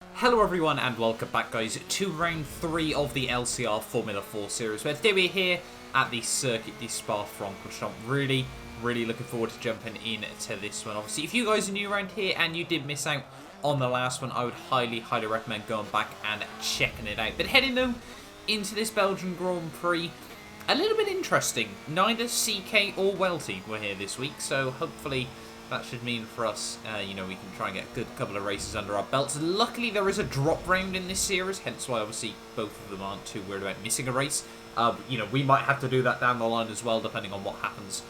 Hello everyone and welcome back guys to round 3 of the LCR Formula 4 series, where today we're here at the Circuit de Spa Francorchamps. Really looking forward to jumping into this one. Obviously if you guys are new around here and you did miss out on the last one, I would highly recommend going back and checking it out. But heading though into this Belgian Grand Prix, a little bit interesting. Neither CK or Welty were here this week, so hopefully that should mean for us, we can try and get a good couple of races under our belts. Luckily, there is a drop round in this series, hence why obviously both of them aren't too worried about missing a race. We might have to do that down the line as well, depending on what happens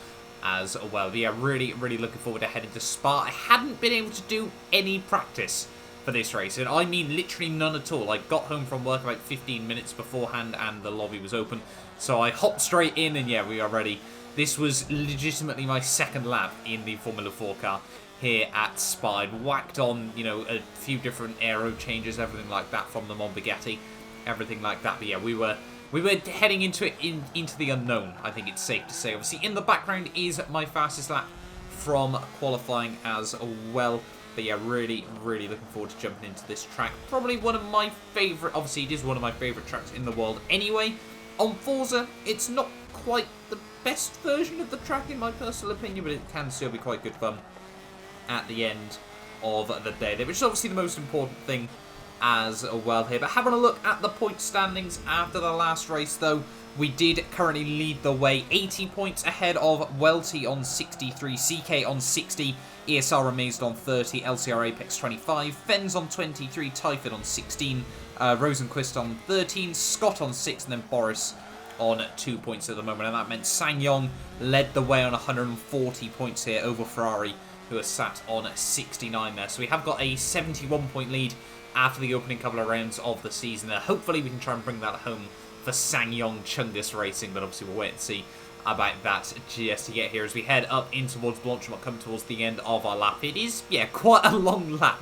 as well. But yeah, really looking forward to heading to Spa. I hadn't been able to do any practice for this race, and I mean literally none at all. I got home from work about 15 minutes beforehand, and the lobby was open, so I hopped straight in, and yeah, we are ready. This was legitimately my second lap in the Formula 4 car here at Spa. I'd whacked on, a few different aero changes, everything like that from the Bugatti, everything like that. But yeah, we were heading into it into the unknown, I think it's safe to say. Obviously, in the background is my fastest lap from qualifying as well. But yeah, really looking forward to jumping into this track. Probably one of my favourite, obviously it is one of my favourite tracks in the world anyway. On Forza, it's not quite the best version of the track in my personal opinion, but it can still be quite good fun at the end of the day, which is obviously the most important thing as well here. But having a look at the point standings after the last race though, we did currently lead the way, 80 points ahead of Welty on 63, CK on 60, ESR Amazed on 30, LCR Apex 25, Fens on 23, Typhon on 16, Rosenquist on 13, Scott on 6, and then Boris on 2 points at the moment, and that meant Sang-Yong led the way on 140 points here over Ferrari, who are sat on 69 there. So we have got a 71-point lead after the opening couple of rounds of the season there. Hopefully we can try and bring that home for Sang-Yong Chungus Racing, but obviously we'll wait and see about that just to get here as we head up in towards Blanchamp, come towards the end of our lap. It is, yeah, quite a long lap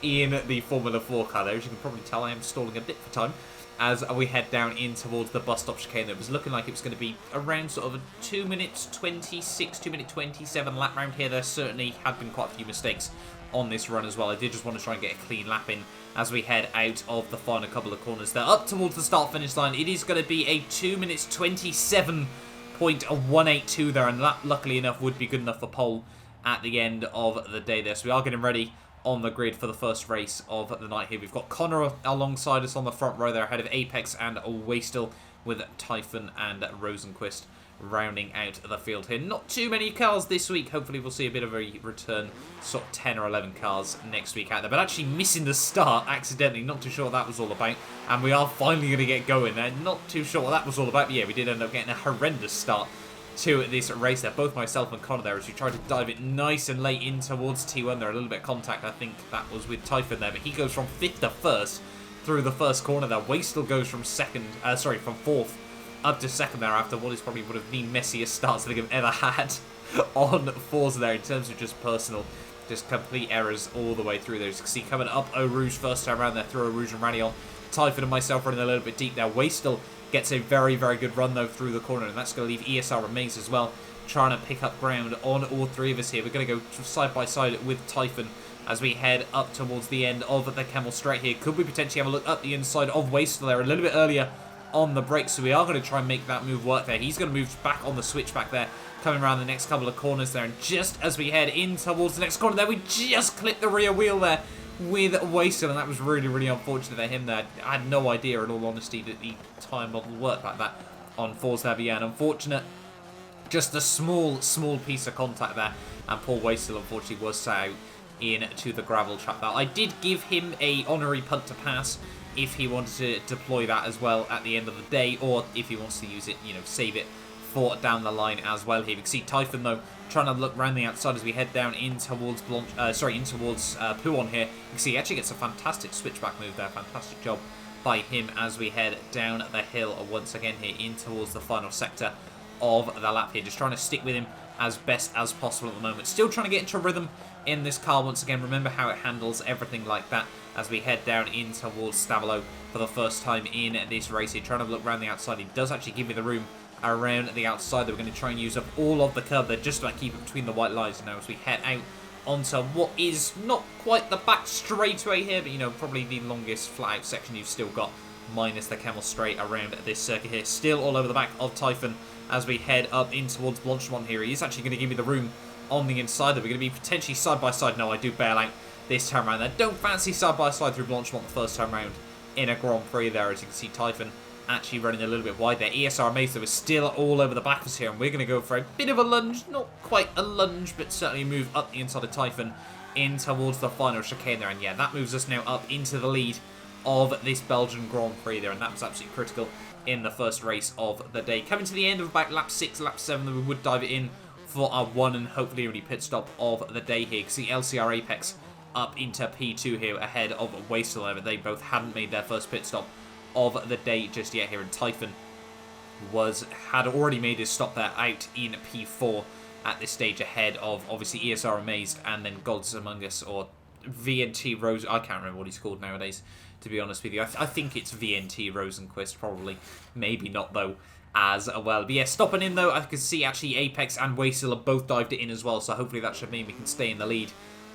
in the Formula 4 car there. As you can probably tell, I am stalling a bit for time as we head down in towards the bus stop chicane. It was looking like it was going to be around sort of a 2 minutes 26, 2 minute 27 lap round here. There certainly had been quite a few mistakes on this run as well. I did just want to try and get a clean lap in as we head out of the final couple of corners there. Up towards the start-finish line, it is going to be a 2 minutes 27.182 there, and that, luckily enough, would be good enough for pole at the end of the day there. So we are getting ready on the grid for the first race of the night here. We've got Connor alongside us on the front row there, ahead of Apex and Wastel, with Typhon and Rosenquist rounding out the field here. Not too many cars this week. Hopefully we'll see a bit of a return, sort of 10 or 11 cars next week out there. But actually missing the start accidentally, not too sure what that was all about. And we are finally going to get going there. Not too sure what that was all about, but yeah, we did end up getting a horrendous start to this race there. Both myself and Connor there, as we tried to dive it nice and late in towards T1 there. A little bit of contact, I think that was with Typhon there, but he goes from 5th to 1st through the first corner there. Wastel goes from from 4th up to 2nd there after what is probably one of the messiest starts I think I've ever had on Forza there in terms of just personal, just complete errors all the way through there. As you can see, coming up Eau Rouge first time around there through Eau Rouge and Radion. Typhon and myself running a little bit deep there. Wastel gets a very good run though through the corner, and that's going to leave ESR Remains as well trying to pick up ground on all three of us here. We're going to go side by side with Typhon as we head up towards the end of the Camel Straight here. Could we potentially have a look up the inside of Wastel there a little bit earlier on the brakes, so we are going to try and make that move work there. He's going to move back on the switch back there, coming around the next couple of corners there, and just as we head in towards the next corner there, we just clipped the rear wheel there with Wastel, and that was really unfortunate for him there. I had no idea, in all honesty, that the time model worked like that on Forza. Yeah, and unfortunate, just a small piece of contact there, and poor Wastel unfortunately was set out into the gravel trap there. I did give him a honorary punt to pass if he wanted to deploy that as well at the end of the day, or if he wants to use it, save it for down the line as well here. You can see Typhon though trying to look around the outside as we head down in towards Pouon here. You can see he actually gets a fantastic switchback move there. Fantastic job by him as we head down the hill once again here in towards the final sector of the lap here. Just trying to stick with him as best as possible at the moment. Still trying to get into rhythm in this car once again. Remember how it handles everything like that as we head down in towards Stavelo for the first time in this race here. Trying to look around the outside. He does actually give me the room around the outside that we're going to try and use up all of the curb there, just about keep it between the white lines now as we head out onto what is not quite the back straightaway here, but, you know, probably the longest flat-out section you've still got, minus the camel straight around this circuit here. Still all over the back of Typhon as we head up in towards Blanchemont here. He's actually going to give me the room on the inside that we're going to be potentially side-by-side. No, I do bail out this time around there. Don't fancy side-by-side through Blanchemont the first time round in a Grand Prix there. As you can see, Typhon actually running a little bit wide there. ESR Mesa was still all over the back of us here, and we're going to go for a bit of a lunge. Not quite a lunge, but certainly a move up the inside of Typhon in towards the final chicane there. And yeah, that moves us now up into the lead of this Belgian Grand Prix there, and that was absolutely critical in the first race of the day. Coming to the end of about lap 6, lap 7, we would dive it in for our one and hopefully only pit stop of the day here. You can see LCR Apex up into P2 here ahead of Wastel, but they both hadn't made their first pit stop of the day just yet here, and Typhon had already made his stop there out in P4 at this stage ahead of obviously ESR Amazed and then Gods Among Us, or VNT Rose. I can't remember what he's called nowadays, to be honest with you. I think it's VNT Rosenquist, probably. Maybe not, though, as well. But yeah, stopping in, though, I can see actually Apex and Wastel have both dived it in as well, so hopefully that should mean we can stay in the lead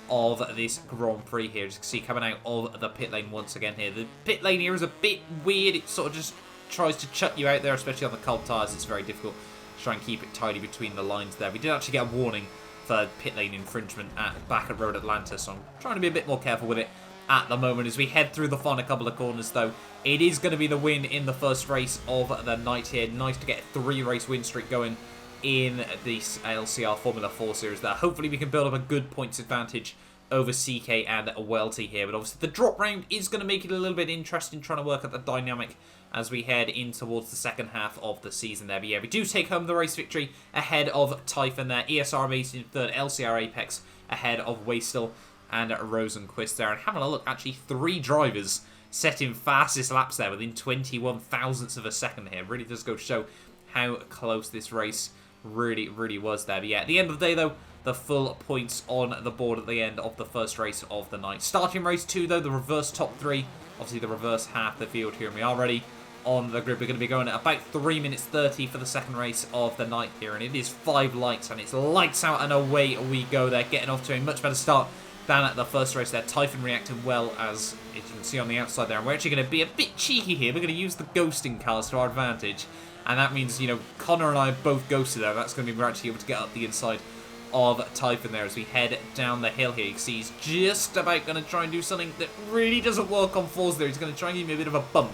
of this Grand Prix here. As you can see, coming out of the pit lane once again here. The pit lane here is a bit weird. It sort of just tries to chuck you out there, especially on the cold tyres. It's very difficult to try and keep it tidy between the lines there. We did actually get a warning for pit lane infringement back at Road Atlanta, so I'm trying to be a bit more careful with it at the moment. As we head through the final couple of corners, though, it is going to be the win in the first race of the night here. Nice to get a 3-race win streak going in this LCR Formula 4 series there. Hopefully we can build up a good points advantage over CK and Welty here, but obviously the drop round is going to make it a little bit interesting, trying to work out the dynamic as we head in towards the second half of the season there. But yeah, we do take home the race victory ahead of Typhon there. ESR Amazing in third, LCR Apex ahead of Wastel and Rosenquist there. And having a look, actually 3 drivers setting fastest laps there within 21 thousandths of a second here. Really does go to show how close this race really was there. But yeah, at the end of the day, though, the full points on the board at the end of the first race of the night. Starting race 2, though, the reverse top 3. Obviously, the reverse half the field here, and we are ready on the grid. We're going to be going at about 3 minutes 30 for the second race of the night here, and it is 5 lights, and it's lights out and away we go there, getting off to a much better start than at the first race there. Typhon reacting well, as you can see on the outside there, and we're actually going to be a bit cheeky here. We're going to use the ghosting cars to our advantage, and that means, you know, Connor and I both ghosted there. That's going to be we're actually able to get up the inside of Typhon there as we head down the hill here. You can see he's just about going to try and do something that really doesn't work on Forza there. He's going to try and give me a bit of a bump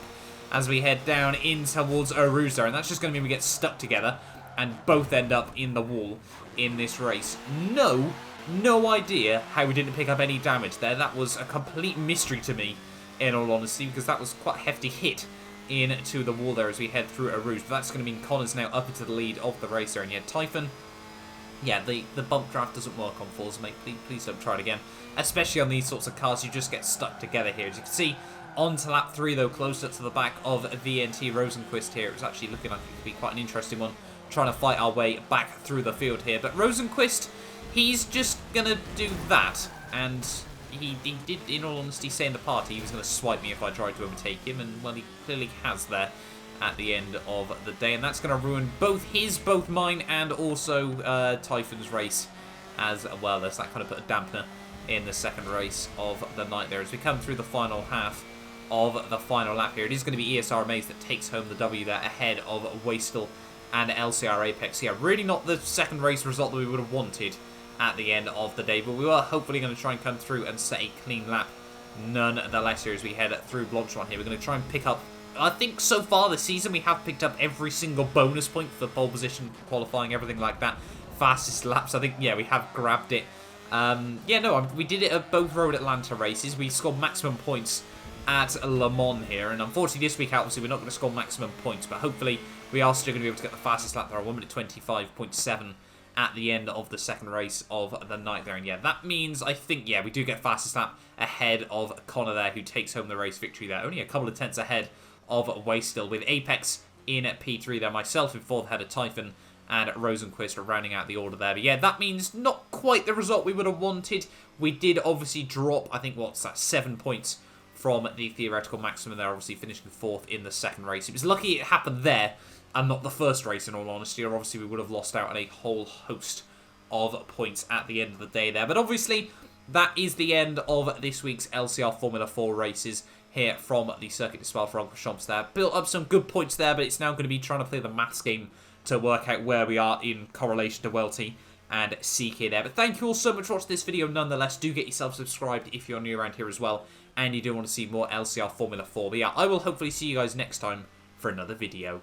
as we head down in towards Eau there, and that's just going to mean we get stuck together and both end up in the wall in this race. No idea how we didn't pick up any damage there. That was a complete mystery to me, in all honesty, because that was quite a hefty hit into the wall there as we head through Eau But that's going to mean Connor's now up into the lead of the race there, and yet Typhon, yeah, the bump draft doesn't work on Forza, mate. Please don't try it again. Especially on these sorts of cars, you just get stuck together here. As you can see, on to lap 3, though, closer to the back of VNT Rosenquist here. It was actually looking like it could be quite an interesting one, trying to fight our way back through the field here. But Rosenquist, he's just going to do that. And he did, in all honesty, say in the party he was going to swipe me if I tried to overtake him. And, well, he clearly has there at the end of the day, and that's going to ruin both mine and also Typhon's race as well. There's that kind of put a dampener in the second race of the night there as we come through the final half of the final lap here. It is going to be ESR Amaze that takes home the W there ahead of Wastel and LCR Apex. Yeah, really not the second race result that we would have wanted at the end of the day, but we were hopefully going to try and come through and set a clean lap nonetheless here as we head through Blanchemont here. We're going to try and pick up, I think so far this season we have picked up every single bonus point for pole position, qualifying, everything like that. Fastest laps, I think, yeah, we have grabbed it. Yeah, no, we did it at both Road Atlanta races. We scored maximum points at Le Mans here, and unfortunately this week, obviously, we're not going to score maximum points, but hopefully we are still going to be able to get the fastest lap there, 1 minute 25.7 at the end of the second race of the night there. And yeah, that means, I think, yeah, we do get fastest lap ahead of Connor there, who takes home the race victory there. Only a couple of tenths ahead of Wastel, with Apex in at P3 there, myself in fourth ahead of Typhon, and Rosenquist rounding out the order there. But yeah, that means not quite the result we would have wanted. We did obviously drop, I think, what's that, 7 points from the theoretical maximum there, obviously finishing fourth in the second race. It was lucky it happened there and not the first race, in all honesty, or obviously we would have lost out on a whole host of points at the end of the day there. But obviously, that is the end of this week's LCR Formula 4 races here from the Circuit de Spa-Francorchamps there. Built up some good points there, but it's now going to be trying to play the maths game to work out where we are in correlation to Welty and CK there. But thank you all so much for watching this video nonetheless. Do get yourself subscribed if you're new around here as well, and you do want to see more LCR Formula 4. But yeah, I will hopefully see you guys next time for another video.